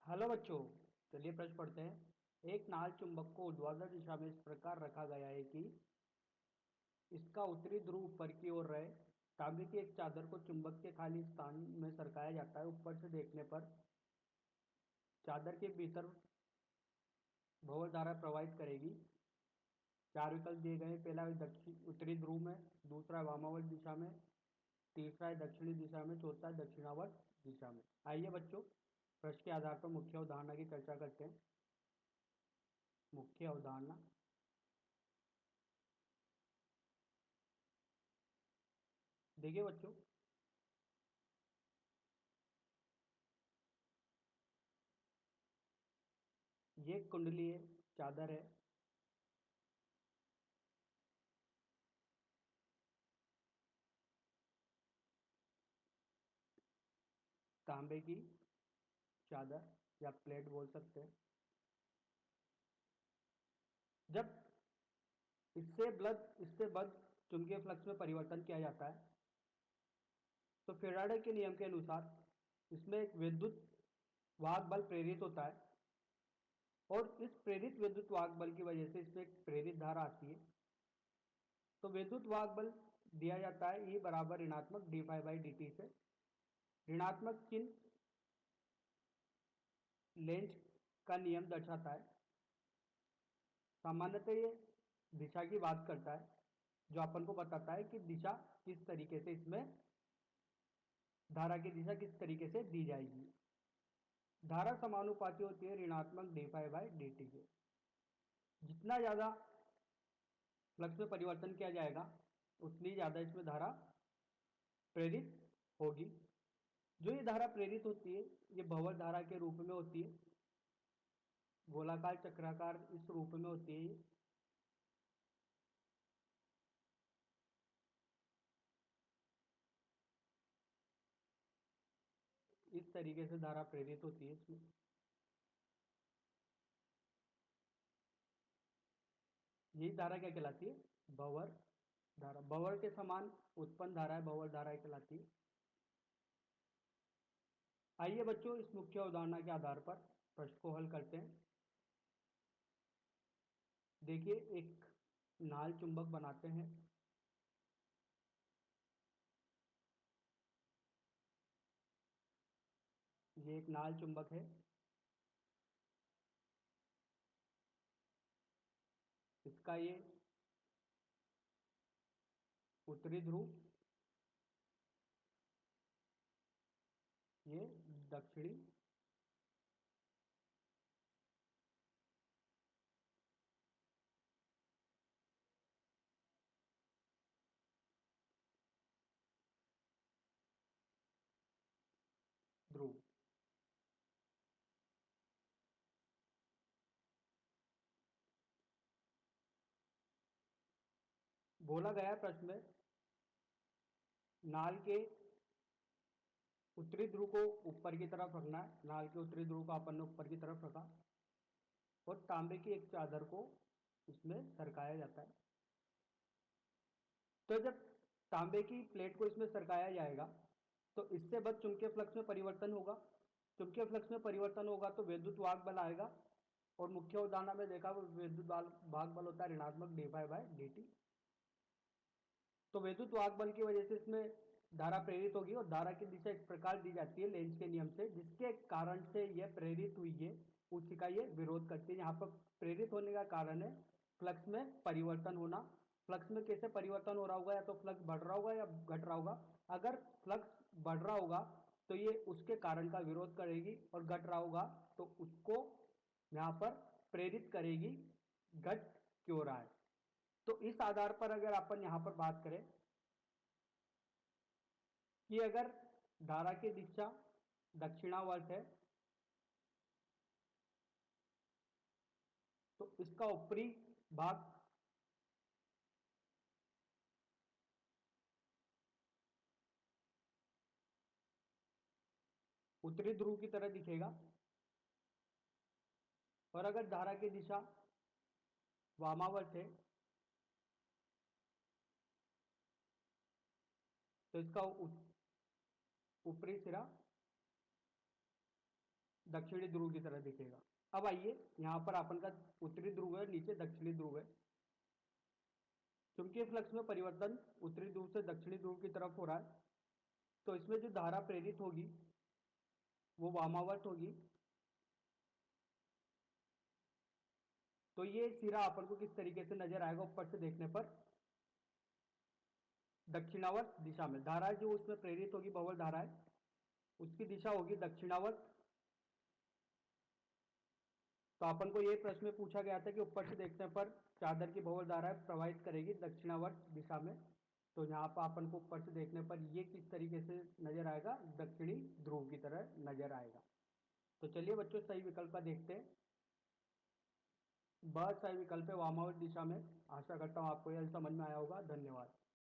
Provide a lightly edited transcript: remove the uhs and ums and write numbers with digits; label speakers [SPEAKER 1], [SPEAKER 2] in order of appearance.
[SPEAKER 1] Hello बच्चों। चलिए प्रश्न पढ़ते हैं। एक नाल चुंबक को ऊर्ध्वाधर दिशा में इस प्रकार रखा गया है कि इसका उत्तरी ध्रुव ऊपर की ओर रहे। तांबे की एक चादर को चुंबक के खाली स्थान में सरकाया जाता है। ऊपर से देखने पर चादर के भीतर भंवर धारा प्रवाहित करेगी। चार विकल्प दिए गए हैं। पहला है दक्षिण उत्तरी ध्रुव में, दूसरा है वामावर्त दिशा में, तीसरा है दक्षिणी दिशा में, चौथा है दक्षिणावर्त दिशा में। आइए बच्चों, प्रश्न के आधार पर मुख्य अवधारणा की चर्चा करते हैं। मुख्य अवधारणा। देखिए बच्चों, ये कुंडली है, चादर है। तांबे की चादर या प्लेट बोल सकते हैं। जब इससे बल चुंबकीय फ्लक्स में परिवर्तन किया जाता है तो फैराडे के नियम के अनुसार इसमें एक विद्युत वाहक बल प्रेरित होता है और इस प्रेरित विद्युत वाहक बल की वजह से इसमें एक प्रेरित धारा आती है। तो विद्युत वाहक बल दिया जाता है E बराबर ऋणात्मक d phi by d t से। ऋणात्मक चिन्ह लेंज का नियम दर्शाता है। सामान्यतः ये दिशा की बात करता है, जो अपन को बताता है कि दिशा किस तरीके से इसमें धारा की दिशा किस तरीके से दी जाएगी। धारा समानुपाती होती है ऋणात्मक d phi by d t के। जितना ज्यादा फ्लक्स में परिवर्तन किया जाएगा उतनी ज्यादा इसमें धारा प्रेरित होगी। जो ये धारा प्रेरित होती है ये भंवर धारा के रूप में होती है। गोलाकार चक्राकार इस रूप में होती है। इस तरीके से धारा प्रेरित होती है इसमें। यही धारा क्या कहलाती है? भंवर धारा। भंवर के समान उत्पन्न धारा है, भंवर धारा कहलाती है। आइए बच्चों, इस मुख्य अवधारणा के आधार पर प्रश्न को हल करते हैं। देखिए, एक नाल चुंबक बनाते हैं। ये एक नाल चुंबक है। इसका ये उत्तरी ध्रुव, ये दक्षिणी ध्रुव। बोला गया है प्रश्न में, नाल के उत्तरी ध्रुव को ऊपर की तरफ रखना है। नाल के उत्तरी ध्रुव को अपन ने ऊपर की तरफ रखा और तांबे की एक चादर को इसमें सरकाया जाता है। तो जब तांबे की प्लेट को इसमें सरकाया जाएगा तो इससे बस चुंबकीय फ्लक्स में परिवर्तन होगा। चुंबकीय फ्लक्स में परिवर्तन होगा तो विद्युत वाहक बल आएगा। और मुख्य उदाहरण में देखा वो विद्युत वाहक बल होता है ऋणात्मक d phi by d t. तो विद्युत वाहक बल की वजह से इसमें धारा प्रेरित होगी और धारा की दिशा इस प्रकार दी जाती है लेंज के नियम से, जिसके कारण से यह प्रेरित हुई है उसी का ये विरोध करती है। यहाँ पर प्रेरित होने का कारण है फ्लक्स में परिवर्तन होना। फ्लक्स में कैसे परिवर्तन हो रहा होगा? या तो फ्लक्स बढ़ रहा होगा या घट रहा होगा। अगर फ्लक्स बढ़ रहा होगा तो ये उसके कारण का विरोध करेगी और घट रहा होगा तो उसको यहाँ पर प्रेरित करेगी। घट क्यों रहा है? तो इस आधार पर अगर अपन यहां पर बात करें कि अगर धारा की दिशा दक्षिणावर्त है तो इसका ऊपरी भाग उत्तरी ध्रुव की तरह दिखेगा। और अगर धारा की दिशा वामावर्त है तो इसका ऊपरी सिरा दक्षिणी ध्रुव की तरह दिखेगा। अब आइए यहाँ पर अपन का उत्तरी ध्रुव है, नीचे दक्षिणी ध्रुव है। चुंबकीय फ्लक्स में परिवर्तन उत्तरी ध्रुव से दक्षिणी ध्रुव की तरफ हो रहा है, तो इसमें जो धारा प्रेरित होगी वो वामावर्त होगी। तो ये सिरा अपन को किस तरीके से नजर आएगा ऊपर से देखने पर, दक्षिणावर्त दिशा में। धारा जो उसमें प्रेरित होगी, बवल धारा है, उसकी दिशा होगी दक्षिणावर्त। तो अपन को ये प्रश्न में पूछा गया था कि ऊपर से देखने पर चादर की बवल धारा प्रवाहित करेगी दक्षिणावर्त दिशा में। तो यहाँ पर अपन को ऊपर से देखने पर ये किस तरीके से नजर आएगा, दक्षिणी ध्रुव की तरह नजर आएगा। तो चलिए बच्चों सही विकल्प का देखते हैं। ब सही विकल्प है, वामावर्त दिशा में। आशा करता हूँ आपको यह समझ में आया होगा। धन्यवाद।